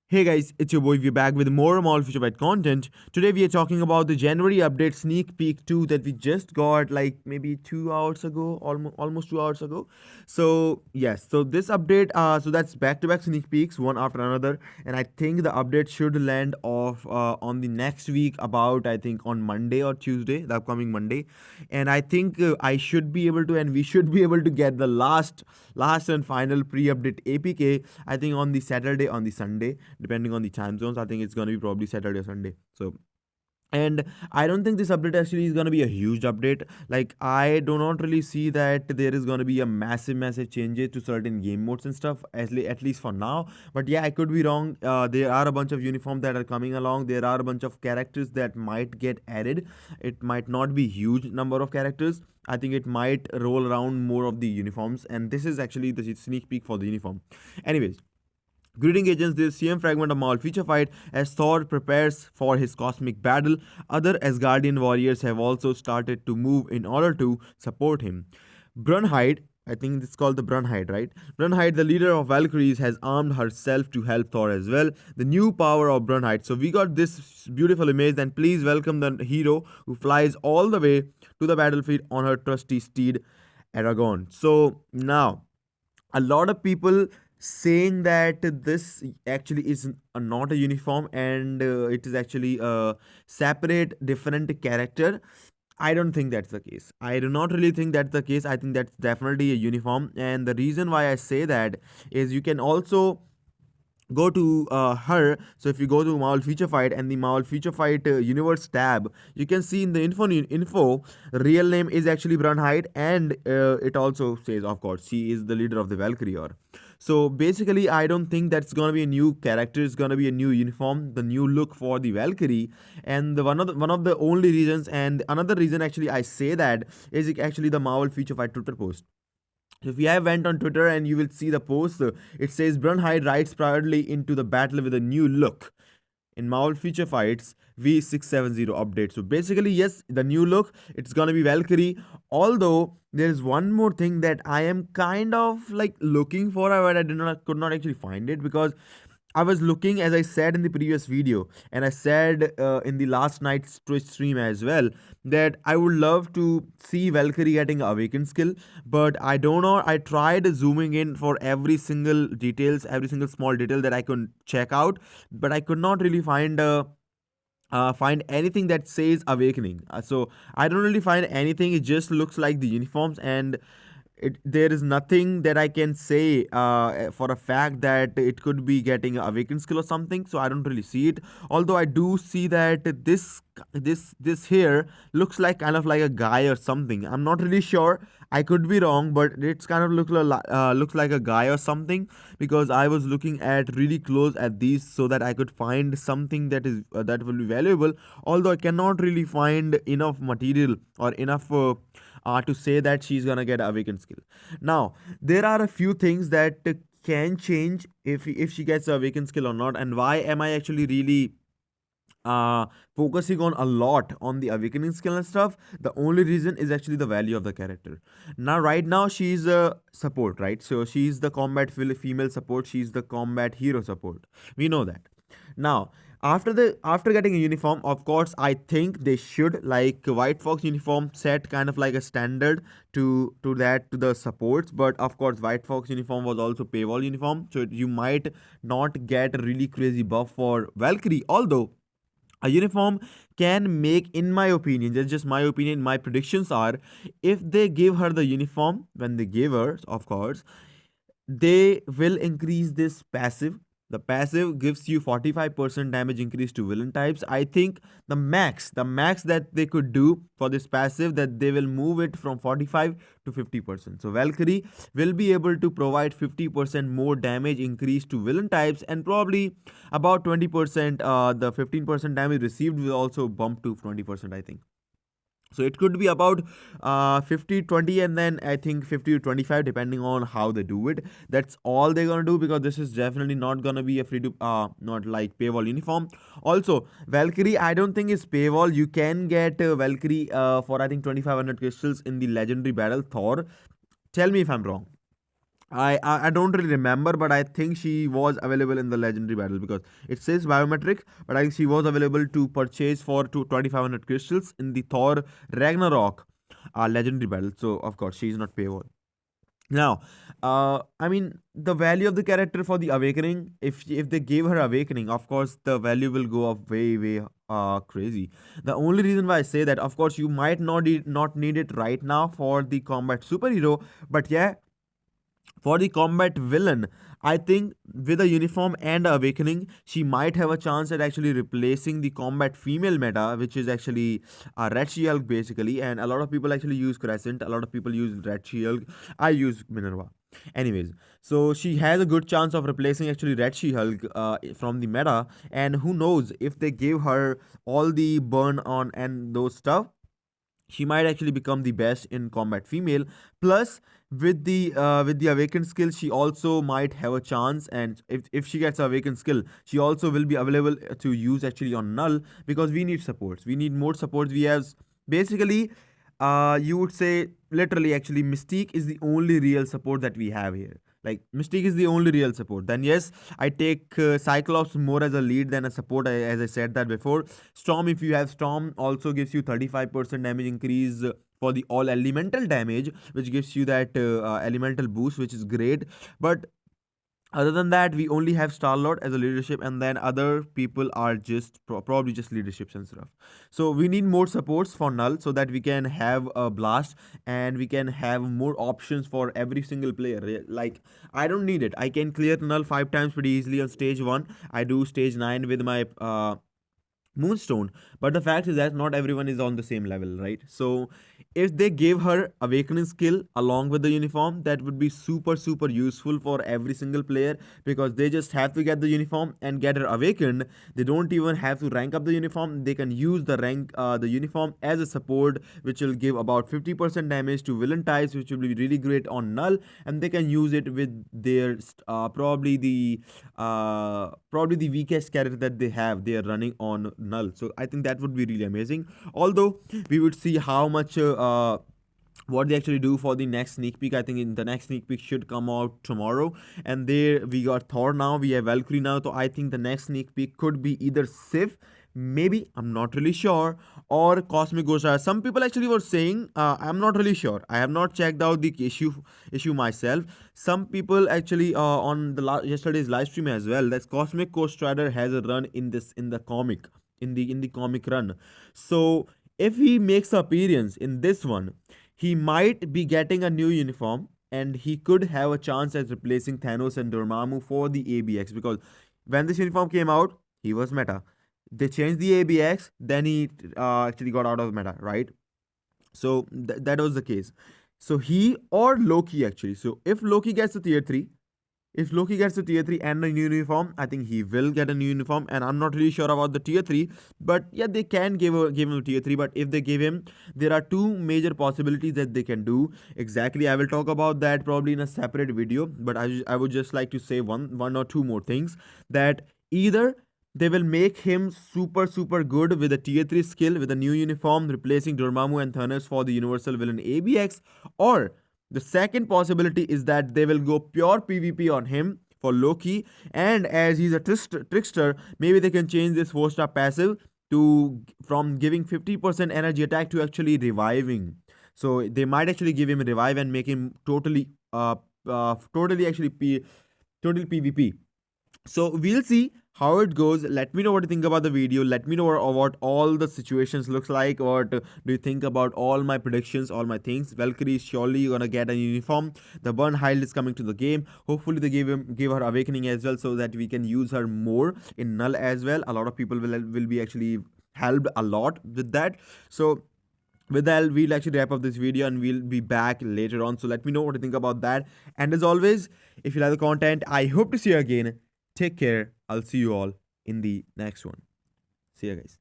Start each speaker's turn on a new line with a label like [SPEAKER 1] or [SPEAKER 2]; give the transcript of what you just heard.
[SPEAKER 1] Hey guys, it's your boy. We're back with more Mall Future Byte content. Today we are talking about the January update sneak peek 2 that we just got like maybe 2 hours ago, almost 2 hours ago. So yes, so this update, so that's back-to-back sneak peeks, one after another, and I think the update should land off on the next week, about I think on Monday or Tuesday, the upcoming Monday, and I think I should be able to, and we should be able to get the last and final pre-update APK. I think on the Saturday, on the Sunday, depending on the time zones. I think it's going to be probably Saturday or Sunday. So, and I don't think this update actually is going to be a huge update. Like, I do not really see that there is going to be a massive changes to certain game modes and stuff, at least for now. But yeah, I could be wrong. There are a bunch of uniforms that are coming along. There are a bunch of characters that might get added. It might not be huge number of characters. I think it might roll around more of the uniforms, and this is actually the sneak peek for the uniform. Anyways, greeting agents, this CM fragment of Maul feature fight as Thor prepares for his cosmic battle. Other Asgardian warriors have also started to move in order to support him. Brunnhilde, I think it's called the Brunnhilde, right? Brunnhilde, the leader of Valkyries, has armed herself to help Thor as well. The new power of Brunnhilde. So we got this beautiful image, and please welcome the hero who flies all the way to the battlefield on her trusty steed, Aragon. So now, a lot of people saying that this actually is not a uniform, and it is actually a separate different character. I don't think that's the case. I do not really think that's the case. I think that's definitely a uniform, and the reason why I say that is you can also go to her. So if you go to Marvel Feature Fight and the Marvel Feature Fight universe tab, you can see in the info real name is actually Brunhide, and it also says, of course, she is the leader of the Valkyrie. So basically, I don't think that's gonna be a new character. It's gonna be a new uniform, the new look for the Valkyrie, and one of the only reasons, and another reason actually I say that is actually the Marvel Feature Fight Twitter post. If you have went on Twitter and you will see the post, it says Brunhide rides proudly into the battle with a new look. In Marvel Future Fights V670 update. So basically, yes, the new look, it's gonna be Valkyrie. Although there is one more thing that I am kind of like looking for, but I could not actually find it, because I was looking, as I said in the previous video, and I said in the last night's Twitch stream as well, that I would love to see Valkyrie getting a awakened skill, but I don't know. I tried zooming in for every single details, every single small detail that I could check out, but I could not really find anything that says awakening. So I don't really find anything. It just looks like the uniforms, and there is nothing that I can say for a fact that it could be getting a awakened skill or something. So I don't really see it. Although I do see that this here looks like kind of like a guy or something. I'm not really sure. I could be wrong, but it's kind of looks like a guy or something, because I was looking at really close at these so that I could find something that will be valuable. Although I cannot really find enough material or enough. To say that she's gonna get a awakened skill. Now, there are a few things that can change if she gets a awakened skill or not, and why am I actually really focusing on a lot on the awakening skill and stuff. The only reason is actually the value of the character. Now, right now, she's a support, right? So she's the combat female support, she's the combat hero support. We know that. Now, after getting a uniform, of course, I think they should, like White Fox uniform, set kind of like a standard to the supports. But of course, White Fox uniform was also paywall uniform, so you might not get a really crazy buff for Valkyrie. Although a uniform can make, in my opinion, that's just my opinion, my predictions are, if they give her the uniform, when they give her, of course, they will increase this passive. The passive gives you 45% damage increase to villain types. I think the max that they could do for this passive, that they will move it from 45 to 50%. So Valkyrie will be able to provide 50% more damage increase to villain types, and probably about 20%, the 15% damage received will also bump to 20%, I think. So it could be about 50 20, and then I think 50 to 25, depending on how they do it. That's all they're gonna do, because this is definitely not gonna be a free to not like paywall uniform. Also, Valkyrie, I don't think it's paywall. You can get Valkyrie for I think 2500 crystals in the legendary battle Thor. Tell me if I'm wrong. I don't really remember, but I think she was available in the legendary battle because it says biometric, but I think she was available to purchase for 2500 crystals in the Thor Ragnarok legendary battle. So of course she is not payable. Now, I mean, the value of the character for the awakening, if they gave her awakening, of course, the value will go up way, way crazy. The only reason why I say that, of course, you might not need it right now for the combat superhero, but yeah, for the combat villain, I think with a uniform and a awakening, she might have a chance at actually replacing the combat female meta, which is actually Red She-Hulk basically. And a lot of people actually use Crescent, a lot of people use Red She-Hulk. I use Minerva. Anyways, so she has a good chance of replacing actually Red She-Hulk from the meta. And who knows if they give her all the burn on and those stuff, she might actually become the best in combat female. Plus, with the awakened skill, she also might have a chance. And if she gets awakened skill, she also will be available to use actually on null, because we need supports, we need more supports. We have basically, you would say literally actually Mystique is the only real support that we have here. Like Mystique is the only real support. Then yes, I take Cyclops more as a lead than a support, as I said that before. Storm, if you have Storm, also gives you 35% damage increase for the all elemental damage, which gives you that elemental boost, which is great. But other than that, we only have Star-Lord as a leadership, and then other people are just probably just leaderships and stuff. So we need more supports for null so that we can have a blast and we can have more options for every single player. Like, I don't need it, I can clear null 5 times pretty easily on stage 1. I do stage 9 with my Moonstone. But the fact is that not everyone is on the same level, right? So if they gave her awakening skill along with the uniform, that would be super super useful for every single player, because they just have to get the uniform and get her awakened. They don't even have to rank up the uniform. They can use the uniform as a support, which will give about 50% damage to villain types, which will be really great on null. And they can use it with their probably the weakest character that they are running on null. So I think that would be really amazing. Although we would see how much what they actually do for the next sneak peek. I think in the next sneak peek should come out tomorrow. And there we got Thor now, we have Valkyrie now. So I think the next sneak peek could be either Sif, maybe, I'm not really sure, or Cosmic Ghost Rider. Some people actually were saying, I'm not really sure, I have not checked out the issue myself. Some people actually on the yesterday's live stream as well, that Cosmic Ghost Rider has a run in the comic, in the comic run. So if he makes an appearance in this one, he might be getting a new uniform, and he could have a chance at replacing Thanos and Dormammu for the ABX, because when this uniform came out, he was meta. They changed the ABX, then he actually got out of meta, right? So that was the case. So he or Loki actually. So if Loki gets to tier 3, if Loki gets to tier 3 and a new uniform, I think he will get a new uniform. And I'm not really sure about the tier 3, but yeah, they can give him tier 3. But if they give him, there are two major possibilities that they can do. Exactly, I will talk about that probably in a separate video. But I would just like to say one or two more things. That either they will make him super super good with a tier 3 skill with a new uniform, replacing Dormammu and Thanos for the universal villain ABX, or the second possibility is that they will go pure PvP on him for Loki, and as he's a trickster, maybe they can change this 4-star passive to from giving 50% energy attack to actually reviving. So they might actually give him a revive and make him totally actually total PvP. So we'll see how it goes. Let me know what you think about the video. Let me know what all the situations looks like. What do you think about all my predictions, all my things? Valkyrie is surely gonna get a uniform. The Brunnhilde is coming to the game. Hopefully they give her awakening as well, so that we can use her more in null as well. A lot of people will be actually helped a lot with that. So with that, we'll actually wrap up this video and we'll be back later on. So let me know what you think about that. And as always, if you like the content, I hope to see you again. Take care. I'll see you all in the next one. See you guys.